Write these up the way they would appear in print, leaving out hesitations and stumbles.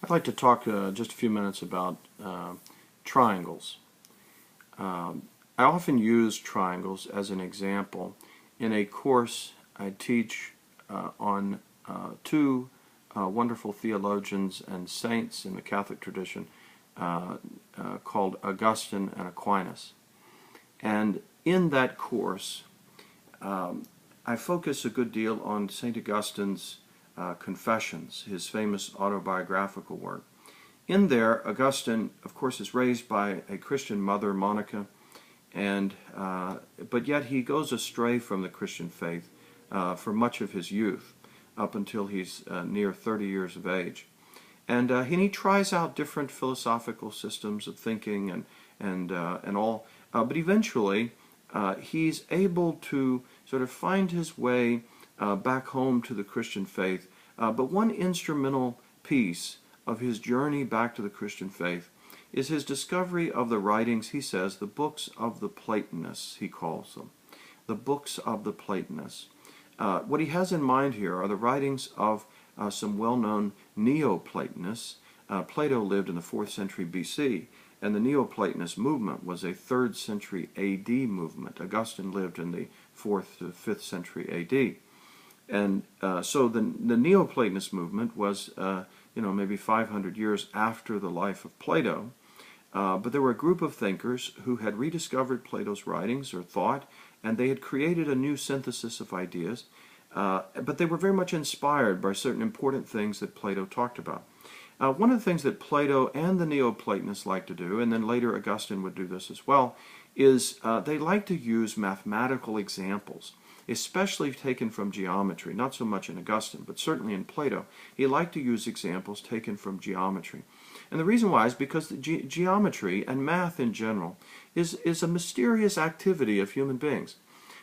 I'd like to talk just a few minutes about triangles. I often use triangles as an example in a course I teach on two wonderful theologians and saints in the Catholic tradition called Augustine and Aquinas. And in that course, I focus a good deal on St. Augustine's Confessions, his famous autobiographical work. In there, Augustine, of course, is raised by a Christian mother, Monica, and but yet he goes astray from the Christian faith for much of his youth, up until he's near 30 years of age. And he tries out different philosophical systems of thinking and all, but eventually he's able to sort of find his way back home to the Christian faith. But one instrumental piece of his journey back to the Christian faith is his discovery of the writings, he says, the books of the Platonists, he calls them. The books of the Platonists. What he has in mind here are the writings of some well-known Neoplatonists. Plato lived in the 4th century BC, and the Neoplatonist movement was a 3rd century AD movement. Augustine lived in the 4th to 5th century AD. And so the Neoplatonist movement was, maybe 500 years after the life of Plato. But there were a group of thinkers who had rediscovered Plato's writings or thought, and they had created a new synthesis of ideas. But they were very much inspired by certain important things that Plato talked about. One of the things that Plato and the Neoplatonists like to do, and then later Augustine would do this as well, is they like to use mathematical examples, especially taken from geometry, not so much in Augustine, but certainly in Plato. He liked to use examples taken from geometry. And the reason why is because the geometry and math in general is a mysterious activity of human beings.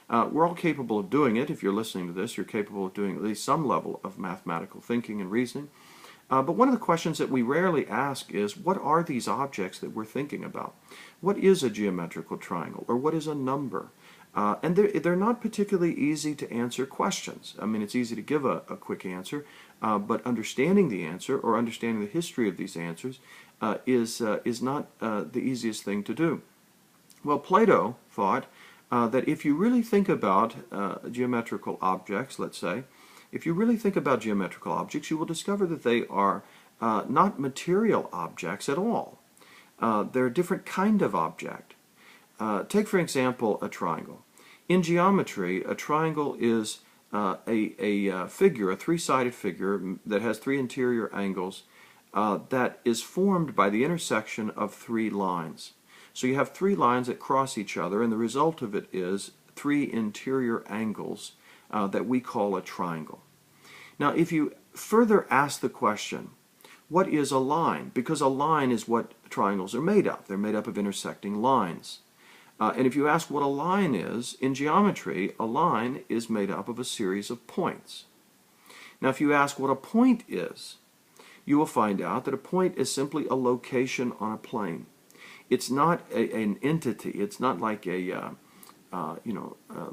We're all capable of doing it. If you're listening to this, you're capable of doing at least some level of mathematical thinking and reasoning. But one of the questions that we rarely ask is, what are these objects that we're thinking about? What is a geometrical triangle, or what is a number? And they're not particularly easy to answer questions. I mean, it's easy to give a quick answer, but understanding the answer or understanding the history of these answers is not the easiest thing to do. Well, Plato thought that if you really think about geometrical objects, let's say, if you really think about geometrical objects, you will discover that they are not material objects at all. They're a different kind of object. Take, for example, a triangle. In geometry, a triangle is a figure, a three-sided figure that has three interior angles that is formed by the intersection of three lines. So you have three lines that cross each other, and the result of it is three interior angles that we call a triangle. Now, if you further ask the question, what is a line? Because a line is what triangles are made of. They're made up of intersecting lines. And if you ask what a line is, in geometry, a line is made up of a series of points. Now, if you ask what a point is, you will find out that a point is simply a location on a plane. It's not an entity. It's not like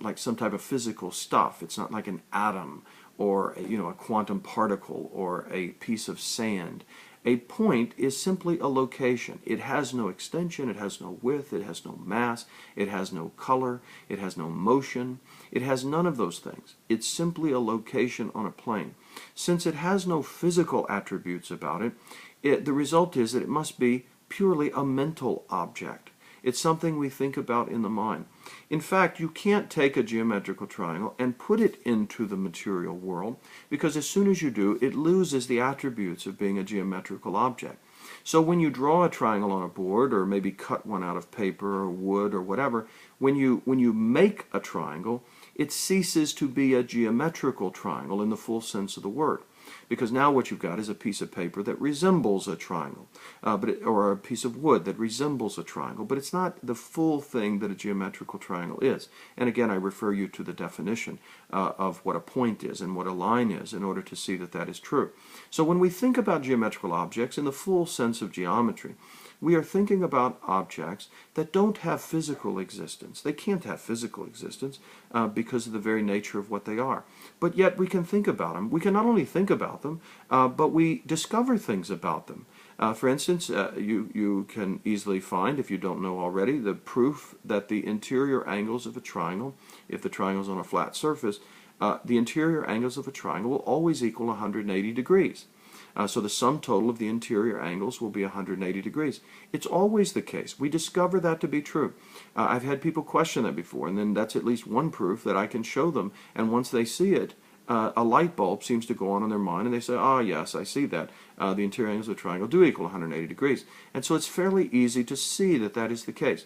like some type of physical stuff. It's not like an atom or a quantum particle or a piece of sand. A point is simply a location. It has no extension, it has no width, it has no mass, it has no color, it has no motion. It has none of those things. It's simply a location on a plane. Since it has no physical attributes about it, the result is that it must be purely a mental object. It's something we think about in the mind. In fact, you can't take a geometrical triangle and put it into the material world, because as soon as you do, it loses the attributes of being a geometrical object. So when you draw a triangle on a board, or maybe cut one out of paper or wood or whatever, when you make a triangle, it ceases to be a geometrical triangle in the full sense of the word. Because now what you've got is a piece of paper that resembles a triangle, or a piece of wood that resembles a triangle, but it's not the full thing that a geometrical triangle is. And again, I refer you to the definition of what a point is and what a line is in order to see that that is true. So when we think about geometrical objects in the full sense of geometry, We are thinking about objects that don't have physical existence. They can't have physical existence because of the very nature of what they are. But yet we can think about them. We can not only think about them, but we discover things about them. For instance, you can easily find, if you don't know already, the proof that the interior angles of a triangle, if the triangle is on a flat surface, the interior angles of a triangle will always equal 180 degrees. So the sum total of the interior angles will be 180 degrees. It's always the case. We discover that to be true. I've had people question that before, and then that's at least one proof that I can show them, and once they see it, a light bulb seems to go on in their mind, and they say, "Ah, yes, I see that. The interior angles of a triangle do equal 180 degrees." And so it's fairly easy to see that that is the case.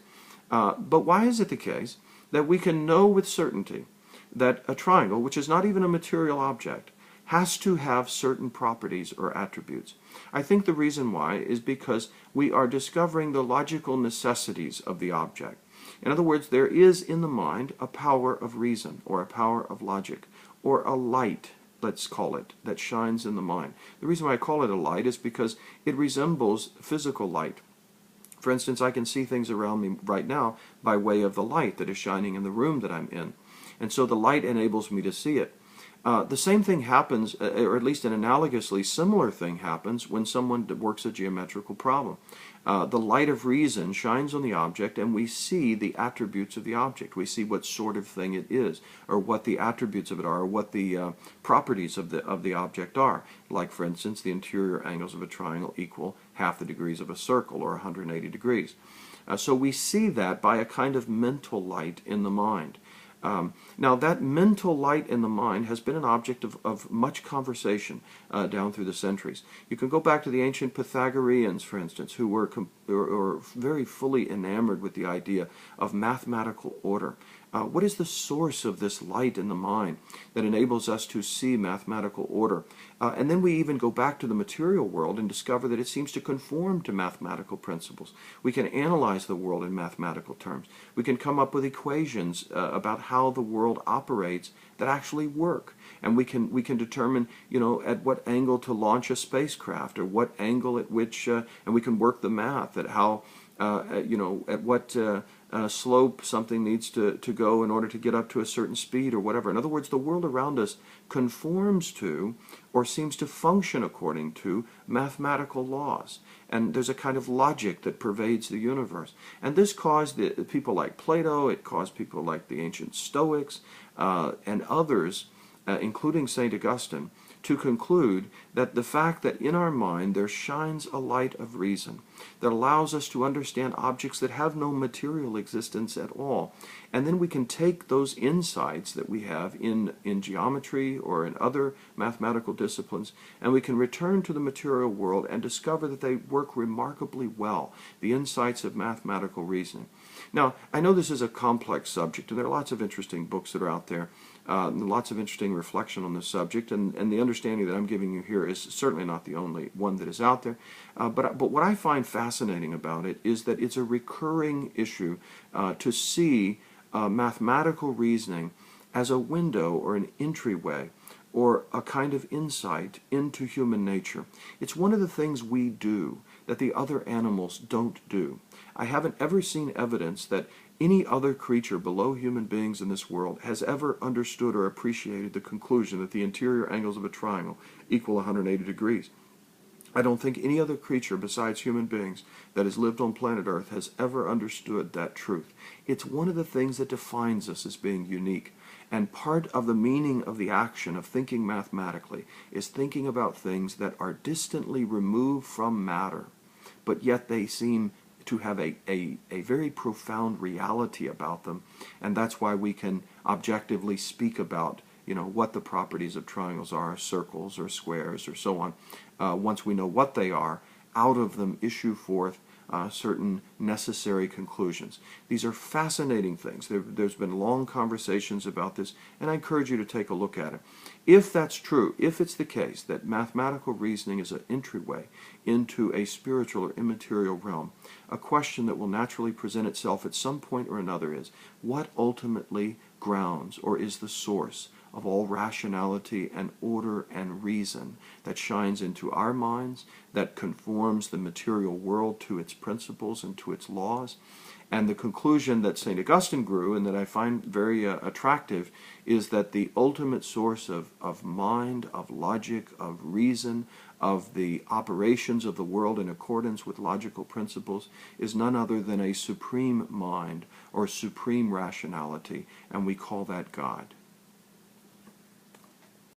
But why is it the case that we can know with certainty that a triangle, which is not even a material object, has to have certain properties or attributes? I think the reason why is because we are discovering the logical necessities of the object. In other words, there is in the mind a power of reason, or a power of logic, or a light, let's call it, that shines in the mind. The reason why I call it a light is because it resembles physical light. For instance, I can see things around me right now by way of the light that is shining in the room that I'm in. And so the light enables me to see it. The same thing happens, or at least an analogously similar thing happens when someone works a geometrical problem. The light of reason shines on the object, and we see the attributes of the object. We see what sort of thing it is, or what the attributes of it are, or what the properties of the object are. Like, for instance, the interior angles of a triangle equal half the degrees of a circle, or 180 degrees. So we see that by a kind of mental light in the mind. Now, that mental light in the mind has been an object of much conversation down through the centuries. You can go back to the ancient Pythagoreans, for instance, who were very fully enamored with the idea of mathematical order. What is the source of this light in the mind that enables us to see mathematical order? And then we even go back to the material world and discover that it seems to conform to mathematical principles. We can analyze the world in mathematical terms. We can come up with equations about how the world operates that actually work. And we can determine, at what angle to launch a spacecraft, or what angle at which, and we can work the math at how, at what slope something needs to go in order to get up to a certain speed or whatever. In other words, the world around us conforms to, or seems to function according to, mathematical laws. And there's a kind of logic that pervades the universe. And this caused people like Plato, it caused people like the ancient Stoics, and others, including St. Augustine, to conclude that the fact that in our mind there shines a light of reason that allows us to understand objects that have no material existence at all. And then we can take those insights that we have in geometry or in other mathematical disciplines, and we can return to the material world and discover that they work remarkably well, the insights of mathematical reasoning. Now, I know this is a complex subject, and there are lots of interesting books that are out there, lots of interesting reflection on this subject, and the understanding that I'm giving you here is certainly not the only one that is out there. But what I find fascinating about it is that it's a recurring issue to see mathematical reasoning as a window or an entryway or a kind of insight into human nature. It's one of the things we do that the other animals don't do. I haven't ever seen evidence that any other creature below human beings in this world has ever understood or appreciated the conclusion that the interior angles of a triangle equal 180 degrees. I don't think any other creature besides human beings that has lived on planet Earth has ever understood that truth. It's one of the things that defines us as being unique. And part of the meaning of the action of thinking mathematically is thinking about things that are distantly removed from matter, but yet they seem to have a very profound reality about them. And that's why we can objectively speak about what the properties of triangles are, circles or squares or so on. Once we know what they are, out of them issue forth certain necessary conclusions. These are fascinating things. There's been long conversations about this, and I encourage you to take a look at it. If that's true, if it's the case that mathematical reasoning is an entryway into a spiritual or immaterial realm, a question that will naturally present itself at some point or another is, what ultimately grounds or is the source of all rationality and order and reason, that shines into our minds, that conforms the material world to its principles and to its laws. And the conclusion that St. Augustine drew, and that I find very attractive, is that the ultimate source of mind, of logic, of reason, of the operations of the world in accordance with logical principles is none other than a supreme mind or supreme rationality, and we call that God.